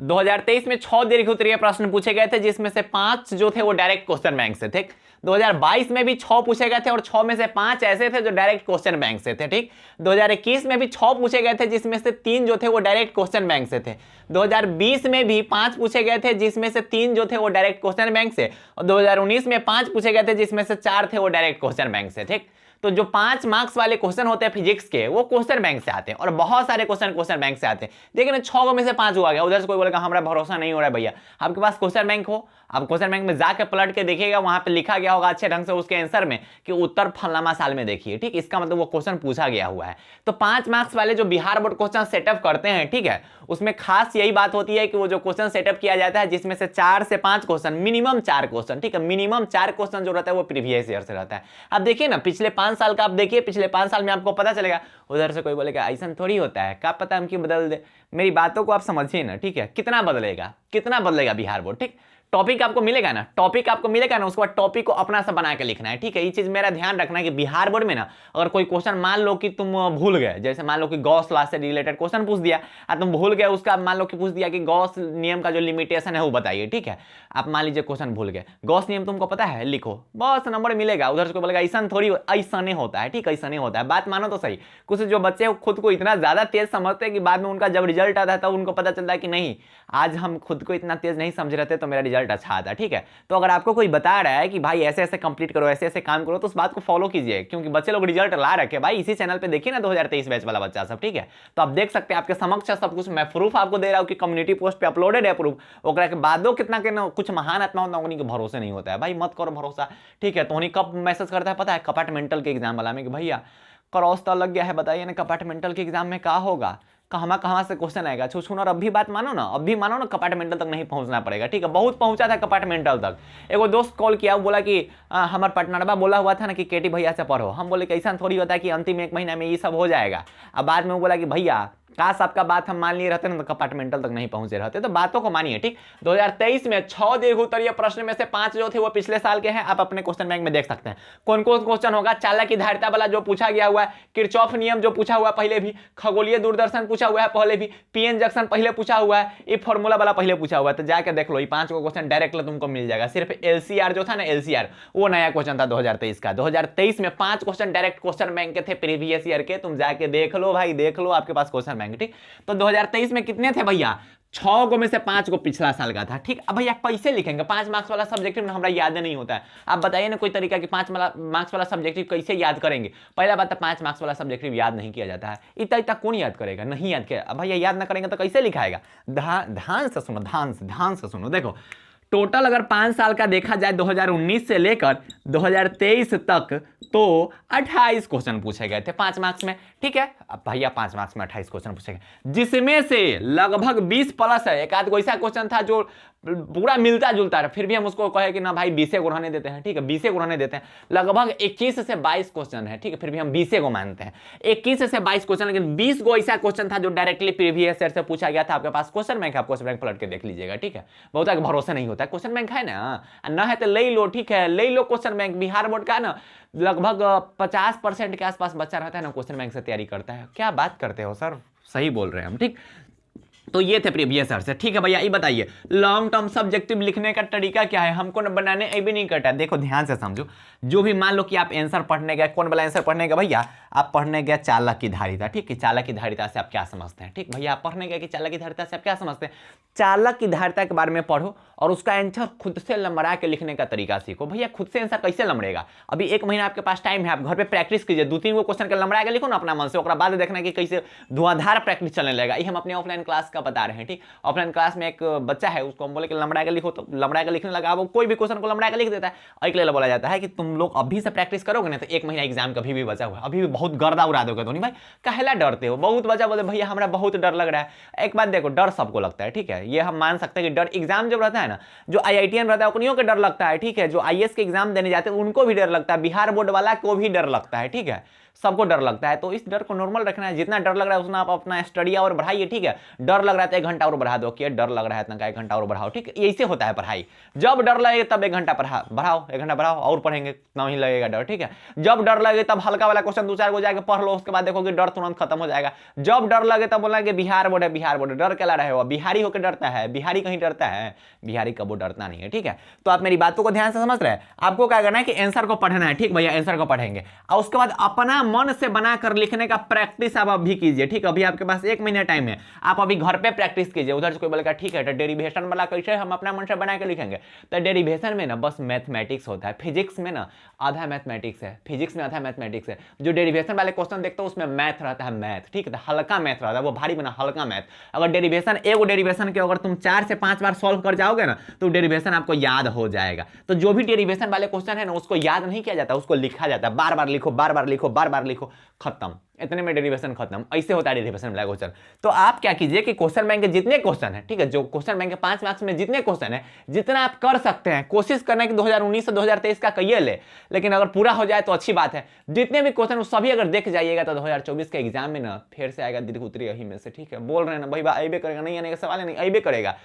2023 में 6 दीर्घ उत्तरीय प्रश्न पूछे गए थे, जिसमें से 5 जो थे वो डायरेक्ट क्वेश्चन बैंक से थे। 2022 में भी 6 पूछे गए थे और 6 में से 5 ऐसे थे जो डायरेक्ट क्वेश्चन बैंक से थे। ठीक, 2021 में भी 6 पूछे गए थे, जिसमें से 3 जो थे वो डायरेक्ट क्वेश्चन बैंक से थे। 2020 में भी 5 पूछे गए थे, जिसमें से 3 जो थे वो डायरेक्ट क्वेश्चन बैंक से, और 2019 में 5 पूछे गए थे, जिसमें से 4 थे वो डायरेक्ट क्वेश्चन बैंक से। ठीक, तो जो 5 मार्क्स वाले क्वेश्चन होते हैं फिजिक्स के, वो क्वेश्चन बैंक से आते हैं, और बहुत सारे क्वेश्चन बैंक से आते हैं। देखिए ना, 6 में से 5 हुआ गया। उधर से कोई बोलेगा हमारा भरोसा नहीं हो रहा है भैया, आपके पास क्वेश्चन बैंक हो, आप क्वेश्चन बैंक में जाके पलट के देखिएगा, वहां पे लिखा गया होगा अच्छे ढंग से उसके आंसर में कि उत्तर फलाना साल में देखिए। ठीक, इसका मतलब वो क्वेश्चन पूछा गया हुआ है। तो 5 मार्क्स वाले जो बिहार बोर्ड क्वेश्चन सेटअप करते हैं, ठीक है, उसमें खास यही बात होती है कि वो जो क्वेश्चन सेटअप किया जाता है, जिसमें से 4 से 5 क्वेश्चन, मिनिमम 4 क्वेश्चन, ठीक है, मिनिमम 4 क्वेश्चन जो रहता है वो प्रीवियस ईयर से रहता है। आप देखिए ना, पिछले 5 साल का आप देखिए, पिछले 5 साल में आपको पता चलेगा। उधर से कोई बोलेगा ऐसा थोड़ी होता है, क्या पता हम क्यों बदल दे। मेरी बातों को आप समझिए ना, ठीक है, कितना बदलेगा बिहार बोर्ड। ठीक, टॉपिक आपको मिलेगा ना, उसके बाद टॉपिक को अपना सा बना के लिखना है। ठीक है, ये चीज मेरा ध्यान रखना है कि बिहार बोर्ड में ना, अगर कोई क्वेश्चन मान लो कि तुम भूल गए, जैसे मान लो कि गॉस लॉ से रिलेटेड क्वेश्चन पूछ दिया और तुम भूल गए उसका, मान लो कि पूछ दिया कि गॉस नियम का जो लिमिटेशन है वो बताइए। ठीक है, आप मान लीजिए क्वेश्चन भूल गए, गॉस नियम तुमको पता है, लिखो, बस नंबर मिलेगा। उधर से बोलेगा ऐसा थोड़ी, ऐसा नहीं होता है। ठीक, ऐसा नहीं होता है, बात मानो तो सही। कुछ जो बच्चे खुद को इतना ज्यादा तेज समझते हैं कि बाद में उनका जब रिजल्ट आता है तब उनको पता चलता है कि नहीं, आज हम खुद को इतना तेज नहीं समझ रहे थे तो मेरा रिजल्ट अच्छा आता। ठीक है, तो अगर आपको कोई बता रहा है कि भाई ऐसे ऐसे कंप्लीट करो, ऐसे ऐसे काम करो, तो उस बात को फॉलो कीजिए, क्योंकि बच्चे लोग रिजल्ट ला रखे भाई। इसी चैनल पे देखिए ना, 2023 बैच वाला बच्चा सब। ठीक है, तो आप देख सकते हैं, आपके समक्ष सब कुछ, मैं प्रूफ आपको दे रहा हूं कि कम्युनिटी पोस्ट पे अपलोडेड है प्रूफ। ओकरा के बादो कितना के कुछ महान आत्मा होता है, उन्हीं के भरोसे नहीं होता है भाई, मत करो भरोसा। ठीक है, तो उन्हीं कब मैसेज करता है पता है, कंपार्टमेंटल के एग्जाम वाला में, कि भैया क्रॉस तो लग गया है, बताइए ना कंपार्टमेंटल के एग्जाम में क्या होगा, कहाँ से क्वेश्चन आएगा। छुछुन, और अभी बात मानो ना, कंपार्टमेंटल तक नहीं पहुंचना पड़ेगा। ठीक है, बहुत पहुंचा था कंपार्टमेंटल तक। एगो दोस्त कॉल किया, बोला कि हमारे पटनारबा बोला हुआ था ना कि केटी भैया से पढ़ो। हम बोले कि ऐसा थोड़ी होता है कि अंतिम 1 महीना में ये सब हो जाएगा। अब बाद में वो बोला कि भैया काश आपका बात हम मान लिए रहते ना तो कंपार्टमेंटल तक नहीं पहुंचे रहते। तो बातों को मानिए। ठीक, 2023 में 6 दीर्घ उत्तरीय प्रश्न में से 5 जो थे वो पिछले साल के हैं। आप अपने क्वेश्चन बैंक में देख सकते हैं कौन कौन क्वेश्चन होगा। चालक की धारिता वाला जो पूछा गया हुआ है, किरचॉफ नियम जो पूछा हुआ है पहले भी, खगोलीय दूरदर्शन पूछा हुआ है पहले भी, पीएन जंक्शन पहले पूछा हुआ है, ये फॉर्मूला वाला पहले पूछा हुआ है। तो जाकर देख लो, ये 5 को क्वेश्चन डायरेक्ट तुमको मिल जाएगा। सिर्फ एलसीआर जो था ना, एलसीआर वो नया क्वेश्चन था 2023 का। 2023 में 5 क्वेश्चन डायरेक्ट क्वेश्चन बैंक के थे प्रीवियस ईयर के। तुम जाके देख लो भाई, देख लो, आपके पास क्वेश्चन बैंक। ठीक, तो 2023 में कितने थे भैया, 6 को में से 5 को पिछला साल का था। ठीक, अब भैया कैसे लिखेंगे, 5 मार्क्स वाला सब्जेक्टिव में हमारा याद नहीं होता है। आप बताइए ना कोई तरीका कि 5 मार्क्स वाला सब्जेक्टिव कैसे याद करेंगे। पहला बात तो 5 मार्क्स वाला सब्जेक्टिव याद नहीं किया जाता है, इतना इतना कौन याद करेगा, नहीं याद किया। अब भैया याद ना करेंगे तो कैसे लिखाएगा। ध्यान से सुनो, ध्यान से सुनो। देखो, टोटल अगर 5 साल का देखा जाए 2019 से लेकर 2023 तक, तो 28 क्वेश्चन पूछे गए थे 5 मार्क्स में। ठीक है, अब भैया 5 मार्क्स में 28 क्वेश्चन पूछे गए, जिसमें से लगभग 20 प्लस है। एक आध ऐसा क्वेश्चन था जो पूरा मिलता जुलता है, फिर भी हम उसको कहे कि ना भाई 20 को रहने देते हैं। ठीक है, 20 को रहने देते हैं। लगभग 21 से 22 क्वेश्चन है। ठीक है, फिर भी हम 20 को मानते हैं, 21 से 22 क्वेश्चन। लेकिन 20 को ऐसा क्वेश्चन था जो डायरेक्टली प्रीवियस ईयर से पूछा गया था। आपके पास क्वेश्चन बैंक है, आप क्वेश्चन बैंक पलट के देख लीजिएगा। ठीक है, बहुत भरोसा नहीं होता है, क्वेश्चन बैंक है ना है तो ले लो। ठीक है, ले लो क्वेश्चन बैंक। बिहार बोर्ड का ना लगभग 50% के आसपास बच्चा रहता है ना क्वेश्चन बैंक से तैयारी करता है। क्या बात करते हो सर, सही बोल रहे हैं हम। ठीक, तो ये थे प्रीवियस ईयर से। ठीक है भैया, ये बताइए लॉन्ग टर्म सब्जेक्टिव लिखने का तरीका क्या है, हमको न बनाने ये भी नहीं करता। देखो ध्यान से समझो, जो भी मान लो कि आप आंसर पढ़ने गए, कौन वाला आंसर पढ़ने गए भैया, आप पढ़ने गए चालक की धारिता। ठीक है, चालक की धारिता से आप क्या समझते हैं। ठीक भैया, आप पढ़ने गए कि चालक की धारिता से आप क्या समझते हैं। चालक की धारिता के बारे में पढ़ो और उसका आंसर खुद से लंबड़ा के लिखने का तरीका सीखो। भैया खुद से आंसर कैसे लंबड़ेगा, अभी 1 महीना आपके पास टाइम है, आप घर पे प्रैक्टिस कीजिए, 2-3 को क्वेश्चन के लंबड़ा के लिखो ना अपना मन से, और बाद देखना कि कैसे धुआंधार प्रैक्टिस चलने लगेगा। ये हम अपने ऑफलाइन क्लास का बता रहे हैं। ठीक, ऑफलाइन क्लास में एक बच्चा है, उसको हम बोले कि लंबड़ा के लिखो, तो लंबड़ा के लिखने लगा। वो कोई भी क्वेश्चन को लंबड़ा के लिख देता है, और एक लिए बोला जाता है कि तुम लोग अभी से प्रैक्टिस करोगे ना तो 1 महीना एग्जाम कभी भी बचा हुआ है, अभी भी बहुत गर्दा उड़ा दोगे। तो नहीं भाई, काहेला डरते हो। बहुत बच्चा बोले भैया हमारा बहुत डर लग रहा है। एक बात देखो, डर सबको लगता है। ठीक है, ये हम मान सकते हैं कि डर एग्जाम जब रहता है ना, जो IITian रहता है उनको के डर लगता है। ठीक है, जो IAS के एग्जाम देने जाते हैं उनको भी डर लगता है, बिहार बोर्ड वाला को भी डर लगता है। ठीक है, सबको डर लगता है, तो इस डर को नॉर्मल रखना है। जितना डर लग रहा है उतना आप अपना स्टडी और बढ़ाइए, ठीक है। डर लग रहा है तो 1 घंटा और बढ़ा दो, कि डर लग रहा है इतना का 1 घंटा और बढ़ाओ, ठीक है। ऐसे होता है पढ़ाई, जब डर लगे तब 1 घंटा बढ़ाओ, 1 घंटा बढ़ाओ और पढ़ेंगे, इतना ही लगेगा डर, ठीक है। जब डर लगे तब हल्का वाला क्वेश्चन 2-4 को जाके पढ़ लो, उसके बाद देखोगे डर तुरंत खत्म हो जाएगा। जब डर लगे तब बोला कि बिहार बोर्ड है, बिहार बोर्ड, डर क्या रहे हो, बिहारी होकर डरता है, बिहारी कहीं डरता है, बिहारी कबो डरता नहीं है, ठीक है। तो आप मेरी बातों को ध्यान से समझ रहे हैं। आपको क्या करना है कि आंसर को पढ़ना है, ठीक भैया, आंसर को पढ़ेंगे और उसके बाद अपना मन से बनाकर लिखने का प्रैक्टिस आप अभी कीजिए, ठीक है। अभी आपके पास 1 महीना टाइम है, आप अभी घर पे प्रैक्टिस कीजिए। उधर से कोई बोलेगा ठीक है तो डेरिवेशन वाला कैसे हम अपना मन से बना के लिखेंगे, तो डेरिवेशन में ना बस मैथमेटिक्स होता है, फिजिक्स में ना आधा मैथमेटिक्स है, फिजिक्स में आधा मैथमेटिक्स है। जो डेरिवेशन वाले क्वेश्चन देखते हो उसमें मैथ रहता है, मैथ, ठीक है, हल्का मैथ रहता है, वो भारी बना हल्का मैथ। अगर डेरिवेशन एगो डेरिवेशन के अगर तुम 4 से 5 बार सॉल्व कर जाओगे ना तो डेरिवेशन आपको याद हो जाएगा। तो जो भी डेरिवेशन वाले क्वेश्चन है ना उसको याद नहीं किया जाता, उसको लिखा जाता है, बार बार लिखो, बार बार लिखो, बार बार लिखो, खत्म, इतने में डेरिवेशन खत्म। ऐसे होता है डेरिवेशन वाला क्वेश्चन। तो आप क्या कीजिए कि क्वेश्चन बैंक के जितने क्वेश्चन है, ठीक है, जो क्वेश्चन बैंक के 5 मार्क्स में जितने क्वेश्चन है, जितना आप कर सकते हैं कोशिश करना है कि 2019 से 2023 का कहिए ले, लेकिन अगर पूरा हो जाए तो अच्छी बात है। जितने भी क्वेश्चन सभी अगर देख जाइएगा तो 2024 के एग्जाम में ना फिर से आएगा दीर्घ उत्तरी यही में से, ठीक है। बोल रहे हैं ना भाई, अबे करेगा, नहीं आने का सवाल है, नहीं अबे करेगा।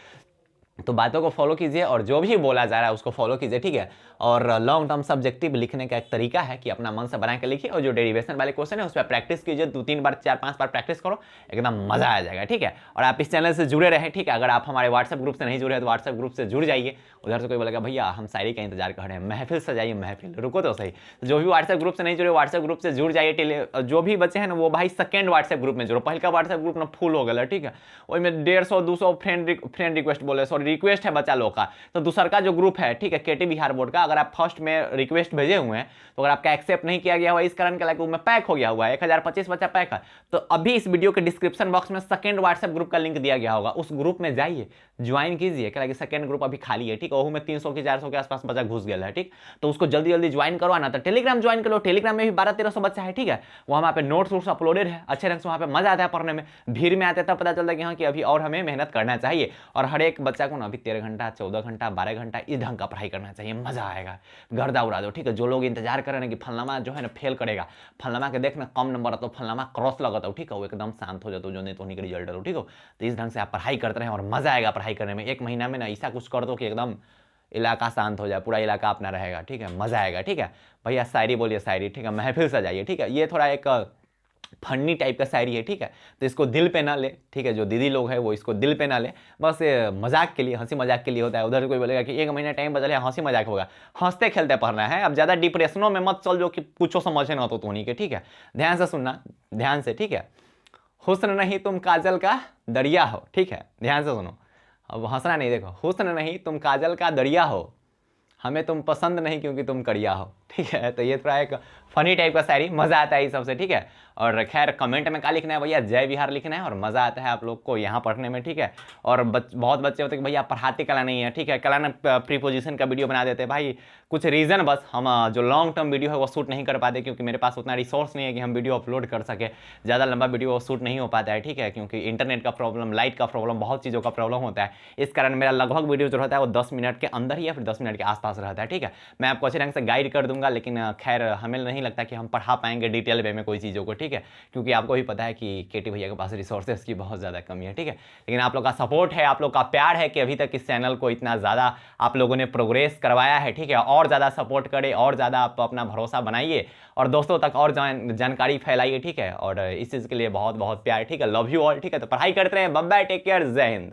तो बातों को फॉलो कीजिए और जो भी बोला जा रहा है उसको फॉलो कीजिए, ठीक है। और लॉन्ग टर्म सब्जेक्टिव लिखने का एक तरीका है कि अपना मन से बना के लिखिए और जो डेरिवेशन वाले क्वेश्चन है उस पर प्रैक्टिस कीजिए, 2-3 बार 4-5 बार प्रैक्टिस करो, एकदम मजा आ जाएगा, ठीक है। और आप इस चैनल से जुड़े रहें, ठीक है। अगर आप हमारे व्हाट्सएप ग्रुप से नहीं जुड़े हैं तो व्हाट्सएप ग्रुप से जुड़ जाइए। उधर से कोई बोलेगा भैया हम शायरी का इंतजार कर रहे हैं, महफिल सजाइए, महफिल, रुको तो सही। तो जो भी व्हाट्सएप ग्रुप से नहीं जुड़े व्हाट्सएप ग्रुप से जुड़ जाइए। जो भी बच्चे हैं ना वो भाई सेकंड व्हाट्सएप ग्रुप में जुड़ो, पहले का व्हाट्सएप ग्रुप ना फुल हो गया, ठीक है। उसमें 150-200 फ्रेंड रिक्वेस्ट बोले, सॉरी रिक्वेस्ट है बच्चा लोग का। तो दूसरा का जो ग्रुप है, ठीक है, केटी बिहार बोर्ड का, अगर आप फर्स्ट में रिक्वेस्ट भेजे हुए हैं तो अगर आपका एक्सेप्ट नहीं किया गया हुआ इस कारण के में पैक हो गया हुआ है, 1025 बच्चा पैक है, तो अभी इस वीडियो के डिस्क्रिप्शन बॉक्स में सेकंड व्हाट्सएप ग्रुप का लिंक दिया गया होगा, उस ग्रुप में जाइए, ज्वाइन कीजिए, क्या सेकंड ग्रुप अभी खाली है, ठीक है। वो में 300 की 400 के आसपास बच्चा घुस गया है, ठीक। तो उसको जल्दी जल्दी ज्वाइन करवाना। तो टेलीग्राम ज्वाइन करो, टेलीग्राम में भी 1200-1300 बच्चा है, ठीक है। वहाँ पे नोट्स अपलोडेड है अच्छे ढंग से, वहाँ पे मजा आता है पढ़ने में। भीड़ में आते हैं तब पता चलता है कि हाँ कि अभी और हमें मेहनत करना चाहिए। और हर एक बच्चा को ना अभी 13 घंटा 14 घंटा 12 घंटा इस ढंग का पढ़ाई करना चाहिए, मजा आएगा, गर्दा उड़ा दो, ठीक है। जो लोग इंतजार कर रहे हैं कि फलनामा जो है ना फेल करेगा, फलनामा के देखना कम नंबर आता, फलनामा क्रॉस लगाता हो, ठीक है, वो एकदम शांत हो जाता हो, जो नहीं तो उन्हीं का रिजल्ट हो, ठीक हो। तो इस ढंग से आप पढ़ाई करते रहें और मजा आएगा पढ़ाई करने में। 1 महीना में ना ऐसा कुछ कर दो कि एकदम इलाका शांत हो जाए, पूरा इलाका अपना रहेगा, ठीक है, मजा आएगा, ठीक है। भैया शायरी बोलिए, शायरी, ठीक है, महफिल सजाइए, ठीक है। ये थोड़ा एक फनी टाइप का शायरी है, ठीक है, तो इसको दिल पे ना ले, ठीक है। जो दीदी लोग हैं वो इसको दिल पे ना ले, बस मजाक के लिए, हंसी मजाक के लिए होता है। उधर कोई बोलेगा कि 1 महीना टाइम बचा लिया, हंसी मजाक होगा, हंसते खेलते पढ़ना है। अब ज़्यादा डिप्रेशनों में मत चल जो कि कुछ समझे ना तो उन्हीं के, ठीक है। ध्यान से सुनना, ध्यान से, ठीक है। हुस्न नहीं तुम काजल का दरिया हो, ठीक है, ध्यान से सुनो, अब हंसना नहीं, देखो, हुस्न नहीं तुम काजल का दरिया हो, हमें तुम पसंद नहीं क्योंकि तुम करिया हो, ठीक है। तो ये थोड़ा एक फनी टाइप का शायरी, मजा आता है इस सबसे, ठीक है। और खैर कमेंट में क्या लिखना है भैया, जय बिहार लिखना है और मजा आता है आप लोग को यहाँ पढ़ने में, ठीक है। और बहुत बच्चे होते हैं कि भैया पढ़ाते कला नहीं है, ठीक है, कला ना प्रीपोजिशन का वीडियो बना देते हैं भाई, कुछ रीज़न बस हम जो लॉन्ग टर्म वीडियो है वो शूट नहीं कर पाते क्योंकि मेरे पास उतना रिसोर्स नहीं है कि हम वीडियो अपलोड कर सके, ज़्यादा लंबा वीडियो शूट नहीं हो पाता है, ठीक है, क्योंकि इंटरनेट का प्रॉब्लम, लाइट का प्रॉब्लम, बहुत चीज़ों का प्रॉब्लम होता है। इस कारण मेरा लगभग वीडियो जो रहता है वो 10 मिनट के अंदर ही या फिर 10 मिनट के आसपास रहता है, ठीक है। मैं आपको अच्छे ढंग से गाइड कर दूंगा, लेकिन खैर हमें नहीं लगता कि हम पढ़ा पाएंगे डिटेल वे में कोई चीज़ों को, ठीक है, क्योंकि आपको भी पता है कि केटी भैया के पास रिसोर्सेज की बहुत ज़्यादा कमी है, ठीक है। लेकिन आप लोग का सपोर्ट है, आप लोग का प्यार है कि अभी तक इस चैनल को इतना ज़्यादा आप लोगों ने प्रोग्रेस करवाया है, ठीक है। और ज़्यादा सपोर्ट करें और ज़्यादा आप अपना भरोसा बनाइए और दोस्तों तक और जानकारी फैलाइए, ठीक है। और इस चीज़ के लिए बहुत बहुत प्यार, ठीक है, लव यू ऑल, ठीक है। तो पढ़ाई करते रहें, बाय बाय, टेक केयर, जय हिंद।